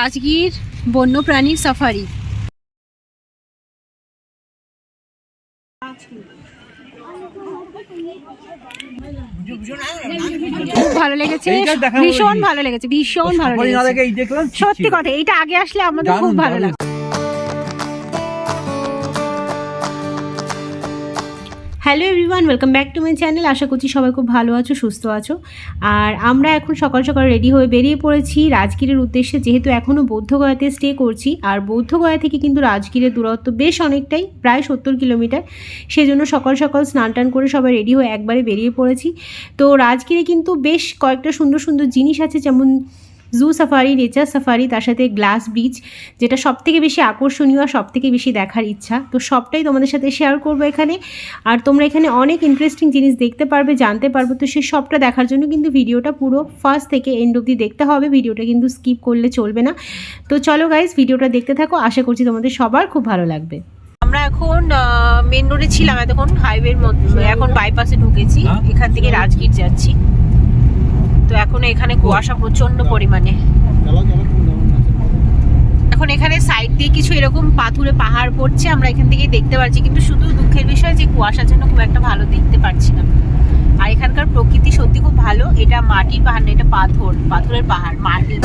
Rajgir বন্যপ্রাণীর safari. খুব ভালো লেগেছে, ভীষণ ভালো লেগেছে, ভীষণ ভালো লেগেছে, সত্যি কথা। এইটা আগে আসলে আমাদের খুব ভালো লাগতো। Hello everyone, welcome back to my channel. আশা করছি সবাই খুব ভালো আছো, সুস্থ আছো। আর আমরা এখন সকাল সকাল রেডি হয়ে বেরিয়ে পড়েছি রাজগীরের উদ্দেশ্যে, যেহেতু এখনও বৌদ্ধগয়াতে স্টে করছি। আর বৌদ্ধগয়া থেকে কিন্তু রাজগীরের দূরত্ব বেশ অনেকটাই, প্রায় 70 কিলোমিটার। সেই জন্য সকাল সকাল স্নান টান করে সবাই রেডি হয়ে একবারে বেরিয়ে পড়েছি। তো রাজগীরে কিন্তু বেশ কয়েকটা সুন্দর সুন্দর জিনিস আছে, যেমন জু সাফারি, নেচার সাফারি, তার সাথে গ্লাস ব্রিজ, যেটা সবথেকে বেশি আকর্ষণীয় আর সবথেকে বেশি দেখার ইচ্ছা। তো সবটাই তোমাদের সাথে শেয়ার করবো এখানে। আর তোমরা এখানে অনেক ইন্টারেস্টিং জিনিস দেখতে পারবে, জানতে পারবে। তো সেই সবটা দেখার জন্য কিন্তু ভিডিওটা পুরো ফার্স্ট থেকে এন্ড অবধি দেখতে হবে। ভিডিওটা কিন্তু স্কিপ করলে চলবে না। তো চলো গাইস, ভিডিওটা দেখতে থাকো। আশা করছি তোমাদের সবার খুব ভালো লাগবে। আমরা এখন মেন রোডে ছিলাম এতক্ষণ, হাইওয়ের মধ্যে, এখন বাইপাসে ঢুকেছি। এখান থেকে রাজগীর যাচ্ছি। তো এখন এখানে কুয়াশা প্রচন্ড পরিমাণে। এখন এখানে সাইড দিয়ে কিছু এরকম পাথুরে পাহাড় পড়ছে, আমরা এখান থেকে দেখতে পাচ্ছি। কিন্তু শুধু দুঃখের বিষয় যে কুয়াশার জন্য খুব একটা ভালো দেখতে পাচ্ছি না। আর এখানকার প্রকৃতি সত্যি খুব ভালো। এটা মাটির পাহাড় না, এটা পাথরের পাহাড়, মাটির।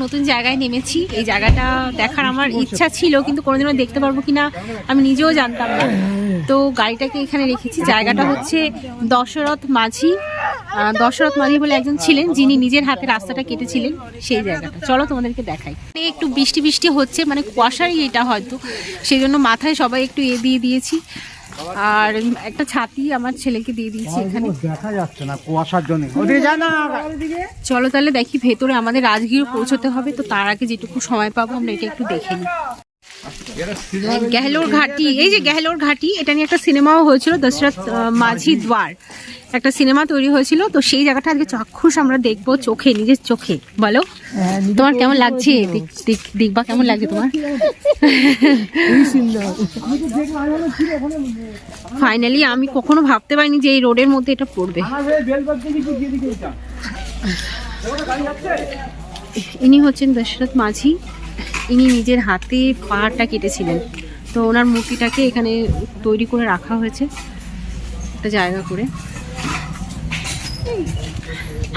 নতুন জায়গায় নেমেছি। এই জায়গাটা দেখার আমার ইচ্ছা ছিল, কিন্তু কোনোদিনও দেখতে পারবো কিনা আমি নিজেও জানতাম না। তো গাড়িটাকে এখানে রেখেছি। জায়গাটা হচ্ছে দশরথ মাঝি। দশরথ মাঝি বলে একজন ছিলেন, যিনি নিজের হাতে রাস্তাটা কেটেছিলেন, সেই জায়গাটা। চলো তোমাদেরকে দেখাই। একটু বৃষ্টি বৃষ্টি হচ্ছে, মানে কুয়াশারই এটা হয়তো, সেই জন্য মাথায় সবাই একটু দিয়ে দিয়েছি। আর একটা ছাতি আমার ছেলেকে দিয়ে দিয়েছি। এখানে দেখা যাচ্ছে না কুয়াশার জন্য। চলো তাহলে দেখি, ভেতরে আমাদের রাজগীর পৌঁছতে হবে। তো তার আগে যেটুকু সময় পাবো আমরা এটা একটু দেখে নিই। গেহলোর ঘাটি, এই যে গেহলোর ঘাটি, এটা নিয়ে একটা সিনেমাও হয়েছিল, দশরথ মাঝি দ্বার, একটা সিনেমা তৈরি হয়েছিল। তো সেই জায়গাটা আজকে চাক্ষুষ আমরা দেখবো, চোখে, নিজের চোখে। বলো তোমার কেমন লাগছে? দেখবা কেমন লাগছে তোমার? ফাইনালি আমি কখনো ভাবতে পারিনি যে এই রোডের মধ্যে এটা পড়বে। ইনি হচ্ছেন দশরথ মাঝি। ইনি নিজের হাতে পাহাড়টা কেটেছিলেন। তো ওনার মূর্তিটাকে এখানে তৈরি করে রাখা হয়েছে একটা জায়গা করে।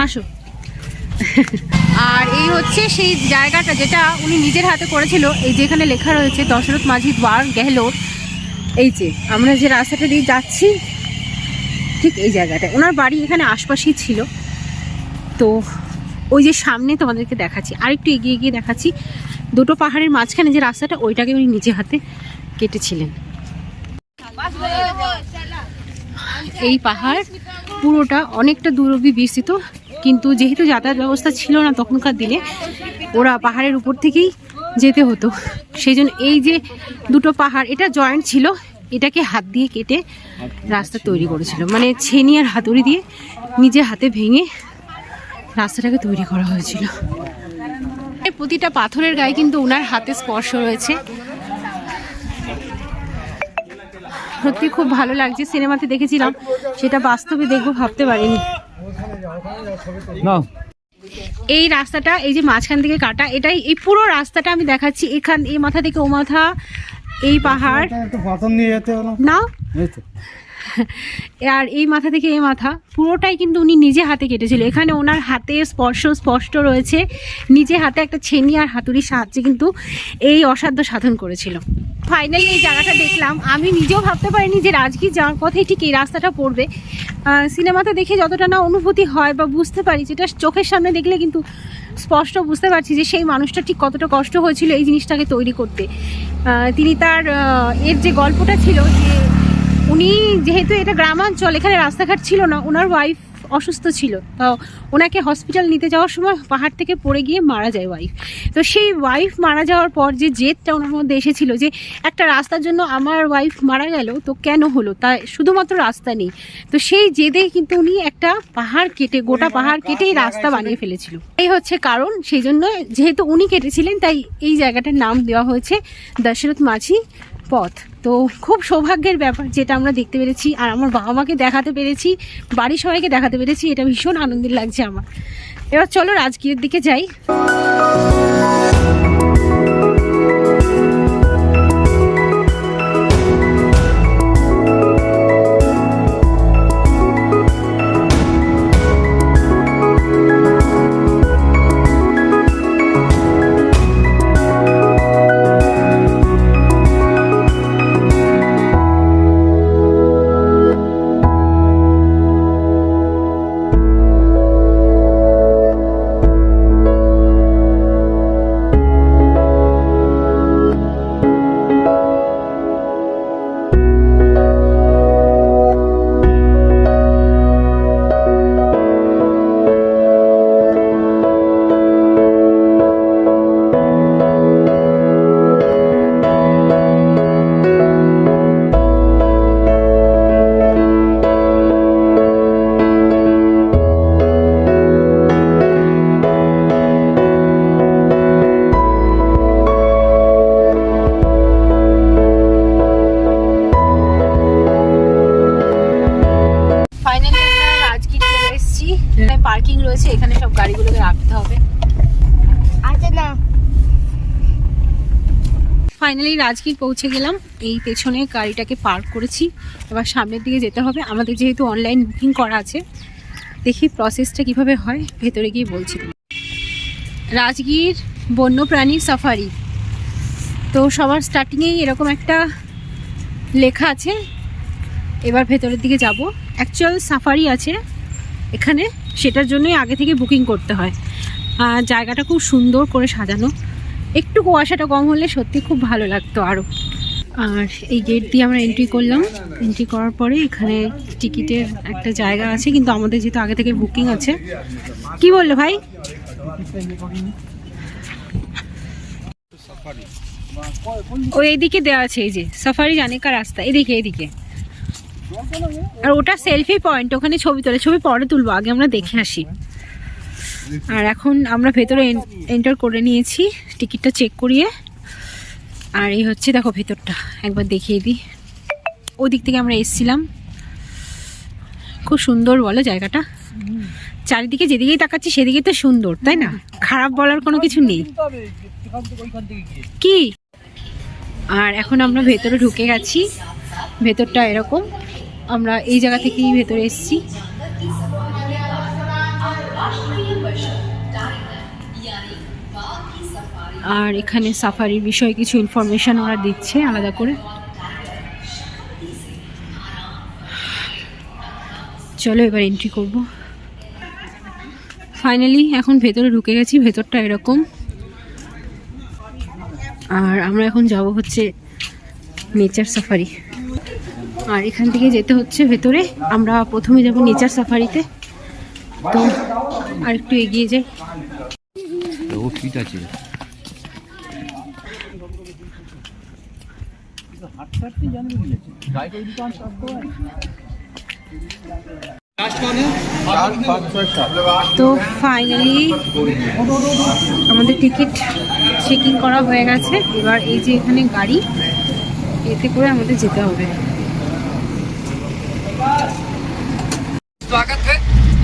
আসো। আর এই হচ্ছে সেই জায়গাটা যেটা উনি নিজের হাতে করেছিল। এই যেখানে লেখা রয়েছে দশরথ মাঝি দ্বার গেহলোর। এই যে আমরা যে রাস্তাটা দিয়ে যাচ্ছি, ঠিক এই জায়গাটা। ওনার বাড়ি এখানে আশপাশেই ছিল। তো ওই যে সামনে তোমাদেরকে দেখাচ্ছি, আর একটু এগিয়ে গিয়ে দেখাচ্ছি। দুটো পাহাড়ের মাঝখানে যে রাস্তাটা, ওইটাকে উনি নিজে হাতে কেটেছিলেন। এই পাহাড় পুরোটা অনেকটা দূর অবধি বিস্তৃত, কিন্তু যেহেতু যাতায়াত ব্যবস্থা ছিল না তখনকার দিনে, ওরা পাহাড়ের উপর থেকেই যেতে হতো। সেই জন্য এই যে দুটো পাহাড়, এটা জয়েন্ট ছিল, এটাকে হাত দিয়ে কেটে রাস্তা তৈরি করেছিল। মানে ছেনি আর হাতুড়ি দিয়ে নিজে হাতে ভেঙে রাস্তাটাকে তৈরি করা হয়েছিল। প্রতিটা পাথরের গায়ে কিন্তু ওনার হাতে স্পর্শ রয়েছে। সত্যি খুব ভালো লাগছে। সিনেমাতে দেখেছিলাম, সেটা বাস্তবে দেখবো ভাবতে পারিনি। এই রাস্তাটা, এই যে মাঝখান থেকে কাটা, এটাই এই পুরো রাস্তাটা আমি দেখাচ্ছি। এই মাথা থেকে ও মাথা, এই পাহাড় না, আর এই মাথা থেকে এই মাথা পুরোটাই কিন্তু উনি নিজে হাতে কেটেছিল। এখানে ওনার হাতে স্পর্শ স্পষ্ট রয়েছে। নিজে হাতে একটা ছেনি আর হাতুড়ির সাহায্যে কিন্তু এই অসাধ্য সাধন করেছিল। ফাইনালি এই জায়গাটা দেখলাম। আমি নিজেও ভাবতে পারিনি যে রাজগীর যাওয়ার পথে ঠিক এই রাস্তাটা পড়বে। সিনেমাতে দেখে যতটা না অনুভূতি হয় বা বুঝতে পারি, যেটা চোখের সামনে দেখলে কিন্তু স্পষ্ট বুঝতে পারছি যে সেই মানুষটা ঠিক কতটা কষ্ট হয়েছিল এই জিনিসটাকে তৈরি করতে। তিনি তার এর যে গল্পটা ছিল, যে উনি যেহেতু এটা গ্রামাঞ্চল, এখানে রাস্তাঘাট ছিল না, ওনার ওয়াইফ অসুস্থ ছিল, তো ওনাকে হসপিটাল নিতে যাওয়ার সময় পাহাড় থেকে পড়ে গিয়ে মারা যায় ওয়াইফ। তো সেই ওয়াইফ মারা যাওয়ার পর যে জেদটা ওনার মধ্যে এসেছিল যে একটা রাস্তার জন্য আমার ওয়াইফ মারা গেল, তো কেন হলো, তা শুধুমাত্র রাস্তা নেই, তো সেই জেদে কিন্তু উনি একটা পাহাড় কেটে, গোটা পাহাড় কেটেই রাস্তা বানিয়ে ফেলেছিল। এই হচ্ছে কারণ, সেই জন্য যেহেতু উনি কেটেছিলেন তাই এই জায়গাটার নাম দেওয়া হয়েছে দশরথ মাঝি পথ। তো খুব সৌভাগ্যের ব্যাপার যেটা আমরা দেখতে পেরেছি, আর আমার বাবা মাকে দেখাতে পেরেছি, বাড়ির সবাইকে দেখাতে পেরেছি, এটা ভীষণ আনন্দের লাগছে আমার। এবার চলো রাজগীরের দিকে যাই। ফাইনালি আমরা রাজগীর চলে এসেছি। এখানে পার্কিং রয়েছে, এখানে সব গাড়িগুলোকে রাখতে হবে। আচ্ছা না, ফাইনালি রাজগীর পৌঁছে গেলাম। এই পেছনে গাড়িটাকে পার্ক করেছি, এবার সামনের দিকে যেতে হবে। আমাদের যেহেতু অনলাইন বুকিং করা আছে, দেখি প্রসেসটা কিভাবে হয়, ভেতরে গিয়ে বলছি। রাজগীর বন্যপ্রাণী সাফারি, তো সবার স্টার্টিংয়েই এরকম একটা লেখা আছে। এবার ভেতরের দিকে যাব। অ্যাকচুয়াল সাফারি আছে এখানে, সেটার জন্যই আগে থেকে বুকিং করতে হয়। জায়গাটা খুব সুন্দর করে সাজানো, একটু কুয়াশাটা কম হলে সত্যি খুব ভালো লাগতো আরও। আর এই গেট দিয়ে আমরা এন্ট্রি করলাম। এন্ট্রি করার পরে এখানে টিকিটের একটা জায়গা আছে, কিন্তু আমাদের যেহেতু আগে থেকে বুকিং আছে। কি বললো ভাই? ওই এইদিকে দেওয়া আছে, এই যে সাফারি জানে কা রাস্তা, এদিকে এদিকে। আর ওটা সেলফি পয়েন্ট, ওখানে ছবি তোলে, ছবি পরে তুলবো, আগে আমরা দেখে আসি। আর এখন আমরা ভেতরে এন্টার করে নিয়েছি টিকিটটা চেক করিয়ে। আর এই হচ্ছে দেখো ভেতরটা, একবার দেখিয়ে দিই। ওই দিক থেকে আমরা এসেছিলাম। খুব সুন্দর বলো জায়গাটা, চারিদিকে যেদিকেই তাকাচ্ছি সেদিকে তো সুন্দর, তাই না? খারাপ বলার কোনো কিছু নেই কি। আর এখন আমরা ভেতরে ঢুকে গেছি। ভেতরটা এরকম, আমরা এই জায়গা থেকেই ভেতরে এসেছি। আর এখানে সাফারির বিষয়ে কিছু ইনফরমেশন ওরা দিচ্ছে আলাদা করে। চলো এবার এন্ট্রি করব। ফাইনালি এখন ভেতরে ঢুকে গেছি। ভেতরটা এরকম। আর আমরা এখন যাব হচ্ছে নেচার সাফারি। আর এখান থেকে যেতে হচ্ছে ভেতরে। আমরা প্রথমে যাব নেচার সাফারিতে, তো আর একটু এগিয়ে যাই। তো ফাইনালি আমাদের টিকিট চেকিং করা হয়ে গেছে। এবার এই যে এখানে গাড়ি, এতে করে আমাদের যেতে হবে। स्वागत है,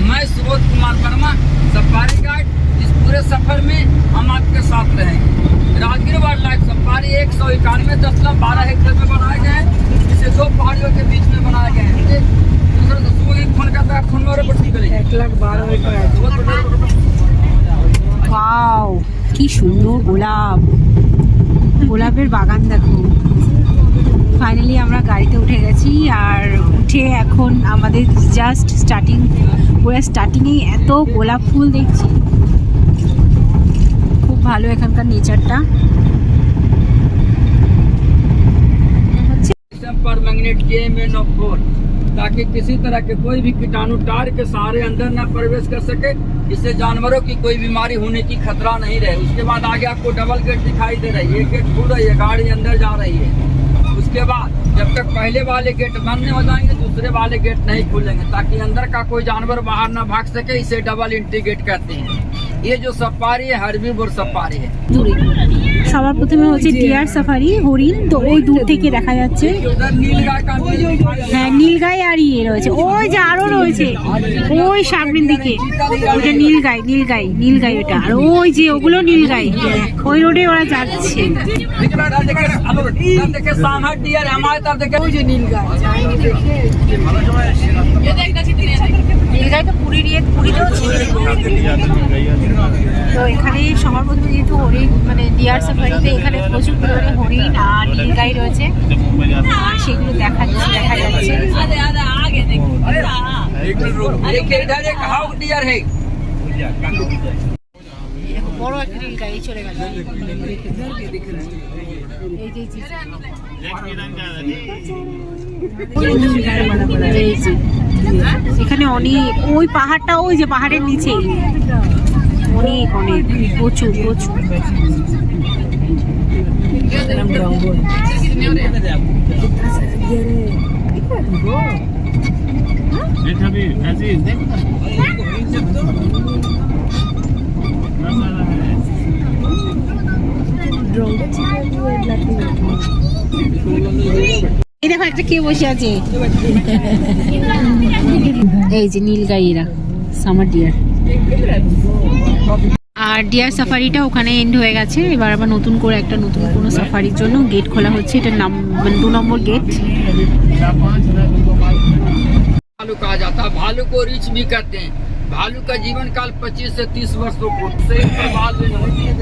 मैं सुबोध कुमार वर्मा, सफारी गाइड। इस पूरे सफर में हम आपके साथ रहेंगे। Rajgir wild life safari 191.12 hectare में बनाए गए हैं, जिसे दो पहाड़ियों के बीच में बनाए गए हैं। दूसरा दोस्तों एक फोन करता है, फोन में पट्टी करेंगे 1,12,000। ওয়াও, কি সুন্দর গোলাপ, গোলাপের বাগান দেখো। ফাইনালি আমরা গাড়িতে উঠে গেছি। আর উঠে এখন আমাদের জাস্ট স্টার্টিং, পুরো স্টার্টিংয়েই এত গোলাপ ফুল দেখছি। খুব ভালো এখানকার নেচারটা। परमैंगनेट KMA94 ताकि किसी तरह के कोई भी कीटाणु टार के सहारे अंदर न प्रवेश कर सके, इससे जानवरों की कोई बीमारी होने की खतरा नहीं रहे। उसके बाद आगे आपको डबल गेट दिखाई दे रही है, एक गेट खुल रही है, गाड़ी अंदर जा रही है। उसके बाद जब तक पहले वाले गेट बंद नहीं हो जाएंगे दूसरे वाले गेट नहीं खुलेंगे, ताकि अंदर का कोई जानवर बाहर न भाग सके। इसे डबल एंट्री गेट कहते हैं। ये जो सफारी है হারবিভোর सफारी है। সবার প্রথমে হচ্ছে ডিয়ার সাফারি, হরিণ, তো ওই দূর থেকে দেখা যাচ্ছে। उधर नीलगाय का হ্যাঁ, নীলগাই আর ইয়ে রয়েছে, ওই যে আরো রয়েছে ওই সামনের দিকে, ওইটা নীলগাই নীলগাই নীলগাই ওটা, আর ওই যে ওগুলো নীলগাই, ওই রোডে ওরা যাচ্ছে। देखे सांभर डियर हमारे तरफ देखे नीलगाय। নীলগাই তো পুরীতেও ছিল। তো এখানে সবার প্রথমে যেহেতু হরিণ মানে ডিয়ার সাফারিতে এখানে প্রচুর পরিমাণে হরিণ আর নীলগাই রয়েছে, আর সেগুলো দেখা যাচ্ছে। इधर एक हाउ डियर है। বড় একটা নীলগাই চলে গেল। এই যে এখানে অনেক, ওই পাহাড়টা, ওই যে পাহাড়ের নিচে অনেক অনেক প্রচুর প্রচুর। এই দেখো একটা কে বসে আছে, এই যে নীলগাইরা সামার ডিয়ার। আর ডিয়ার সাফারিটা ওখানে এন্ড হয়ে গেছে। এবার আবার নতুন করে একটা নতুন কোনো সাফারির জন্য গেট খোলা হচ্ছে। এটার নাম মানে 2 নম্বর গেট। भालू कहा जाता है, भालू को रीछ भी कहते हैं। भालू का जीवन काल 25 से 30 वर्षों को से बाद में होती है।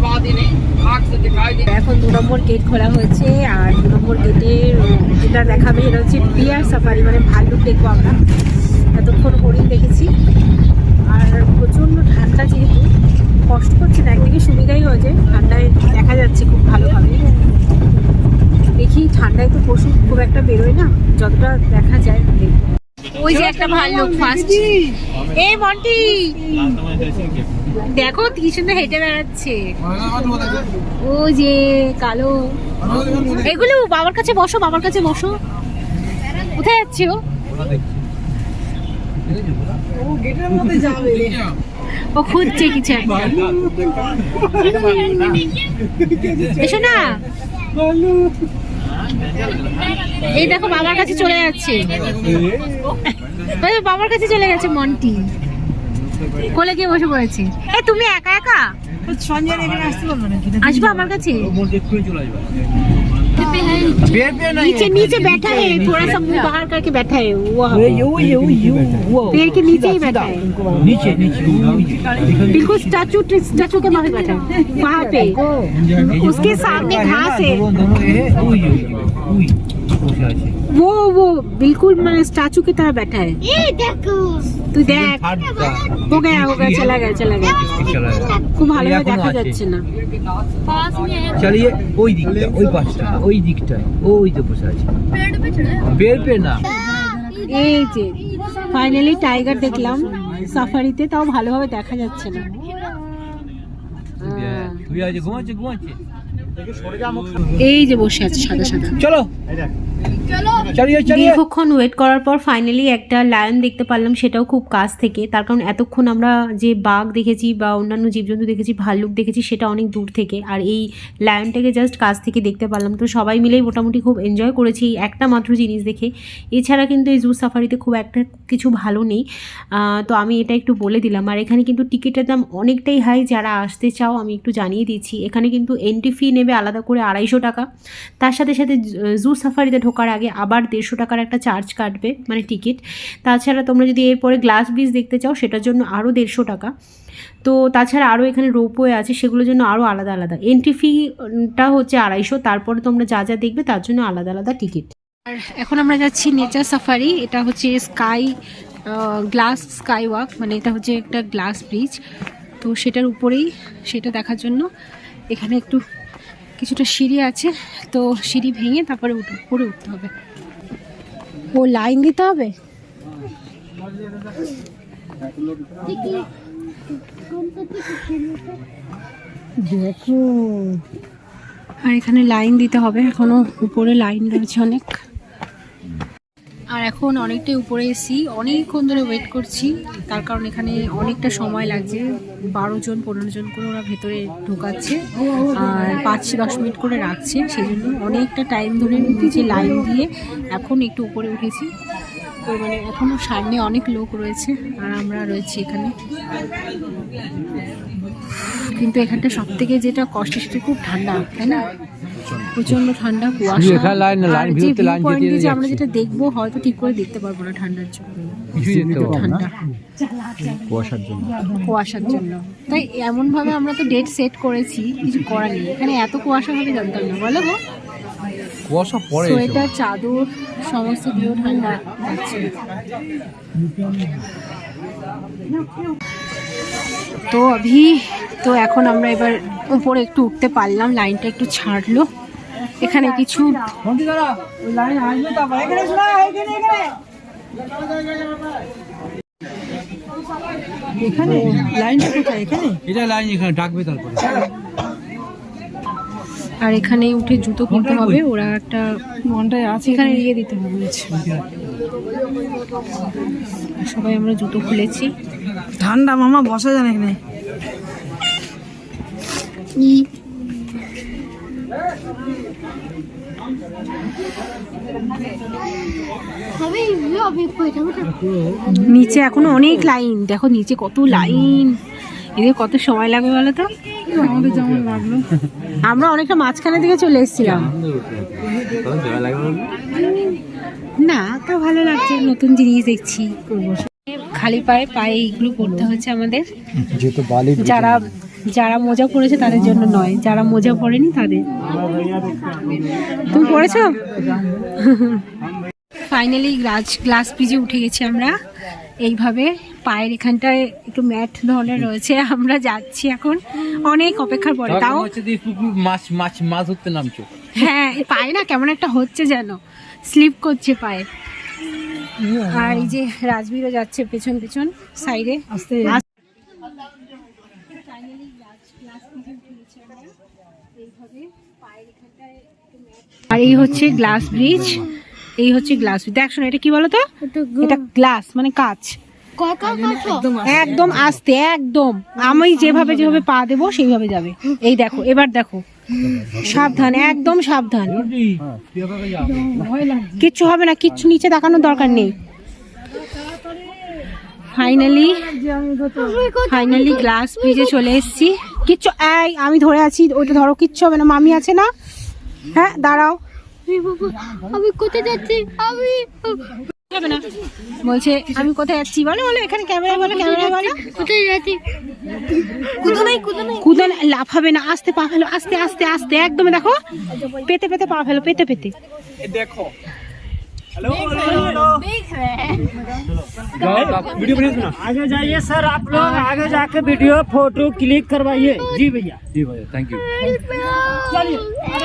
बाद ही नहीं आँख से दिखाई दे। এখন 2 নম্বর গেট খোলা হয়েছে, আর 2 নম্বর গেটের যেটা দেখাবে এটা হচ্ছে ডিয়ার সাফারি, মানে ভাল্লুক দেখবো আমরা। এতক্ষণ হরিণ দেখেছি। আর প্রচণ্ড ঠান্ডা, যেহেতু কষ্ট করছে না, একদিকে সুবিধাই হয়েছে, ঠান্ডায় দেখা যাচ্ছে খুব ভালোভাবে। দেখি ঠান্ডায় তো পশু খুব একটা বেরোয় না, যতটা দেখা যায়। ওই যে একটা ভাল্লুক ফার্স্ট, এই মন্টি দেখো কি সুন্দর হেঁটে বেড়াচ্ছে। ওই যে কালো, এগুলো বাবার কাছে বসো, বাবার কাছে বসো। কোথায় যাচ্ছে ও? ও খুঁজছে কিছু একটা। এসো না, এই দেখো বাবার কাছে চলে যাচ্ছে, বাবার কাছে চলে গেছে মন্টি, কোলে গিয়ে বসে পড়েছে। এ তুমি একা একা আসবে আমার কাছে? नीचे नीचे बैठा है, थोड़ा सा मुंह बाहर करके बैठा है, वो पेड़ के नीचे ही बैठा है, नीचे नीचे बिल्कुल स्टैचू के वहाँ बैठा है, वहाँ पे उसके सामने घास है, वो बिल्कुल मैंने स्टैचू की तरह बैठा है। तू देख, हो गया चला गया খুব ভালোভাবে দেখা যাচ্ছে না। चलिए ওই দিকটা, ওই পাশটা, ওই দিকটায়, ওই তো বসে আছে বের পে না। এই যে ফাইনালি টাইগার দেখলাম সাফারিতে, তাও ভালোভাবে দেখা যাচ্ছে না। তুই আজ ঘুমাচ্ছে এই যে বসে আছে সাদা সাদা। চলো দীর্ঘক্ষণ ওয়েট করার পর ফাইনালি একটা লায়ন দেখতে পারলাম, সেটাও খুব কাছ থেকে। তার কারণ এতক্ষণ আমরা যে বাঘ দেখেছি বা অন্যান্য জীবজন্তু দেখেছি, ভাল্লুক দেখেছি, সেটা অনেক দূর থেকে, আর এই লায়নটাকে জাস্ট কাছ থেকে দেখতে পারলাম। তো সবাই মিলেই মোটামুটি খুব এনজয় করেছি এই একটা মাত্র জিনিস দেখে। এছাড়া কিন্তু এই জু সাফারিতে খুব একটা কিছু ভালো নেই, তো আমি এটা একটু বলে দিলাম। আর এখানে কিন্তু টিকিটের দাম অনেকটাই হাই, যারা আসতে চাও আমি একটু জানিয়ে দিচ্ছি। এখানে কিন্তু এন্ট্রি ফি নেবে আলাদা করে 250 টাকা, তার সাথে সাথে জু সাফারিতে ঢোকার আগে আবার 150 টাকার একটা চার্জ কাটবে, মানে টিকিট। তাছাড়া তোমরা যদি এরপরে গ্লাস ব্রিজ দেখতে চাও সেটার জন্য আরও 150 টাকা। তো তাছাড়া আরও এখানে রোপওয়ে আছে, সেগুলোর জন্য আরও আলাদা আলাদা। এন্ট্রি ফিটা হচ্ছে 250, তারপরে তোমরা যা যা দেখবে তার জন্য আলাদা আলাদা টিকিট। আর এখন আমরা যাচ্ছি নেচার সাফারি। এটা হচ্ছে গ্লাস স্কাই ওয়াক, মানে এটা হচ্ছে একটা গ্লাস ব্রিজ। তো সেটার উপরেই সেটা দেখার জন্য এখানে একটু কিছুটা সিঁড়ি আছে, তো সিঁড়ি ভেঙে তারপরে উপরে উঠতে হবে। ও লাইন দিতে হবে। দেখো, আর এখানে লাইন দিতে হবে, এখনো উপরে লাইন রয়েছে অনেক। আর এখন অনেকটাই উপরে এসেছি, অনেকক্ষণ ধরে ওয়েট করছি, তার কারণ এখানে অনেকটা সময় লাগছে। 12 জন 15 জন করে ওরা ভেতরে ঢোকাচ্ছে আর 5-10 মিনিট করে রাখছে, সেই জন্য অনেকটা টাইম ধরে নিচে লাইন দিয়ে এখন একটু উপরে উঠেছি। তো মানে এখনও সামনে অনেক লোক রয়েছে আর আমরা রয়েছি এখানে। কিন্তু এখানটা সব থেকে যেটা কষ্ট সেটা খুব ঠান্ডা, তাই না? প্রচন্ড ঠান্ডা, কুয়াশা। আর যে ভিউ পয়েন্টে যে আমরা যেটা দেখবো হয়তো ঠিক করে দেখতে পারবো না ঠান্ডার জন্য, ঠান্ডা কুয়াশার জন্য। তাই এমন ভাবে আমরা তো ডেট সেট করেছি, কিছু করার নেই। এখানে এত কুয়াশা হবে জানতাম না, বলো গো। সোয়েটার, চাদর সমস্ত কিছু ঠান্ডা লাগছে। তো এখন আমরা এবার উপরে একটু উঠতে পারলাম, লাইনটা একটু ছাড়লো। এখানে কিছু এখানে লাইনটা কোথায়? এখানে এটা লাইন, এখানে ডাকবে তারপরে। আর এখানে উঠে জুতো কিনতে হবে, ওরা একটা ঘন্টায় আছে এখানে নিয়ে দিতে হবে বলেছে। সবাই আমরা জুতো খুলেছি। ঠান্ডা মামা, বসা যায় না এখানে। নিচে এখনো অনেক লাইন, দেখো নিচে কত লাইন। এদের কত সময় লাগবে বলো তো? আমাদের যেমন লাগলো, আমরা অনেকটা মাঝখানে দিকে চলে এসেছিলাম। না তো ভালো লাগছে, নতুন জিনিস দেখছি। খালি পায়ে এইগুলো করতে হচ্ছে আমাদের। যারা মোজা পরেছে তাদের জন্য নয়, যারা মোজা পরেনি তাদের। তুমি পরেছো? ফাইনালি গ্লাস ব্রিজে উঠে গেছি আমরা। এইভাবে পায়ের এখানটায় একটু ম্যাট ধরনের রয়েছে, আমরা যাচ্ছি এখন অনেক অপেক্ষার পরে। তাও মাছ ধরতে নামছো। হ্যাঁ, পায়ে না কেমন একটা হচ্ছে, যেন স্লিপ করছে পায়ে। আর এই যে রাজবীরও যাচ্ছে পেছন পেছন সাইডে। আর এই হচ্ছে গ্লাস ব্রিজ, এই হচ্ছে গ্লাস ব্রিজ। দেখ শোনো, এটা কি বলো তো? এটা গ্লাস মানে কাঁচ। একদম আস্তে, একদম আমি যেভাবে পা দেবো সেইভাবে যাবে। এই দেখো, এবার দেখো, সাবধান, একদম সাবধান, কিচ্ছু হবে না, কিচ্ছু নিচে তাকানোর দরকার নেই। ফাইনালি গ্লাস ব্রিজে চলে এসেছি। কিচ্ছু, এই আমি ধরে আছি, ওইটা ধরো, কিচ্ছু হবে না, মামি আছে না? হ্যাঁ দাঁড়াও, আমি কোথায় যাচ্ছি? আমি যাবে না বলছে। আমি কোথায় যাচ্ছি বলো, এখানে ক্যামেরা বলো, কোথায় যাচ্ছি? কুদো না, লাফাবে না, আস্তে পা ফেলো, আস্তে আস্তে আস্তে, একদম দেখো, পেতে পেতে পা ফেলো, পেতে পেতে। দেখো वीडियो बनी सुना। आगे जाइए सर, आप लोग आगे जाके वीडियो फोटो क्लिक करवाइए। जी भैया, থ্যাংক ইউ।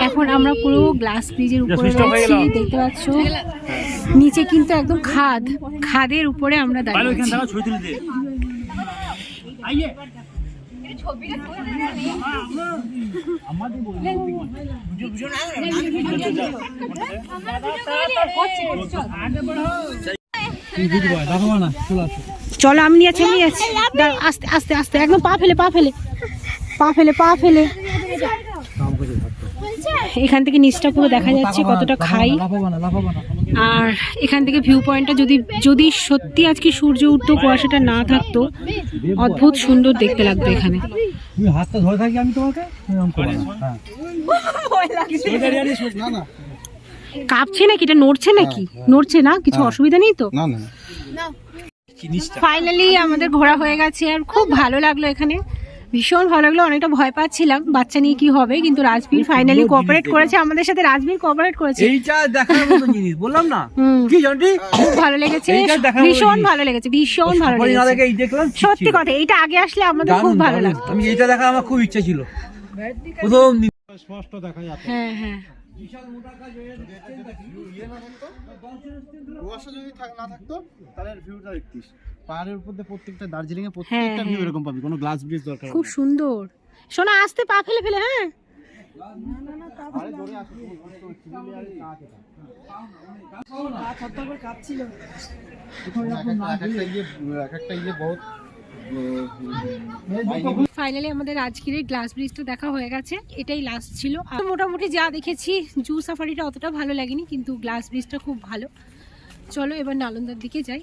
এখন আমরা পুরো গ্লাস ব্রিজের উপরে রয়েছি, দেখতে পাচ্ছ। নিচে কিন্তু একদম খাদের উপরে আমরা দাঁড়িয়ে আছি। চলো, আমি নিয়ে আছি। আস্তে আস্তে আস্তে, একদম পা ফেলে। এখান থেকে নিচটা পুরো দেখা যাচ্ছে কতটা খাই। আর এখান থেকে ভিউ পয়েন্টটা যদি সত্যি আজকে সূর্য উঠতো, কুয়াশাটা না থাকতো, অদ্ভুত সুন্দর দেখতে লাগতো এখানে। হাতটা ধরে থাকি আমি তোমাকে। কাঁপছে নাকি? এটা নড়ছে নাকি? নড়ছে না, কিছু অসুবিধা নেই তো? ফাইনালি আমাদের ঘোরা হয়ে গেছে আর খুব ভালো লাগলো এখানে, ভীষণ ভালো লাগলো। অনেকটা ভয় পাচ্ছিলাম বাচ্চা নিয়ে কি হবে, কিন্তু রাজবীর ফাইনালি কোঅপারেট করেছে আমাদের সাথে। রাজবীর কোঅপারেট করেছে, এইটা দেখার মতো জিনিস, বললাম না কি জানটি? খুব ভালো লেগেছে, ভীষণ ভালো লেগেছে, ভীষণ ভালো লেগেছে। এই দেখলাম, সত্যি কথা, এইটা আগে আসলে আমাদের খুব ভালো লাগতো। আমি এইটা দেখার আমার খুব ইচ্ছা ছিল প্রথম দিন। স্পষ্ট দেখা যাচ্ছে। হ্যাঁ হ্যাঁ কুয়াশা যদি না থাকতো তাহলে ভিউটা দেখতিস পাহাড়ের উপর দিয়ে প্রত্যেকটা দার্জিলিং এ প্রত্যেকটা ভিউ এরকম পাবি, কোনো গ্লাস ব্রিজ দরকার খুব সুন্দর। শোনা আসতে পা ফেলে ফেলে, হ্যাঁ ফাইনালি আমাদের রাজগীরের গ্লাস ব্রিজটা দেখা হয়ে গেছে, এটাই লাস্ট ছিল। আর মোটামুটি যা দেখেছি, জু সাফারিটা অতটা ভালো লাগেনি, কিন্তু গ্লাস ব্রিজটা খুব ভালো। চলো এবার নালন্দার দিকে যাই।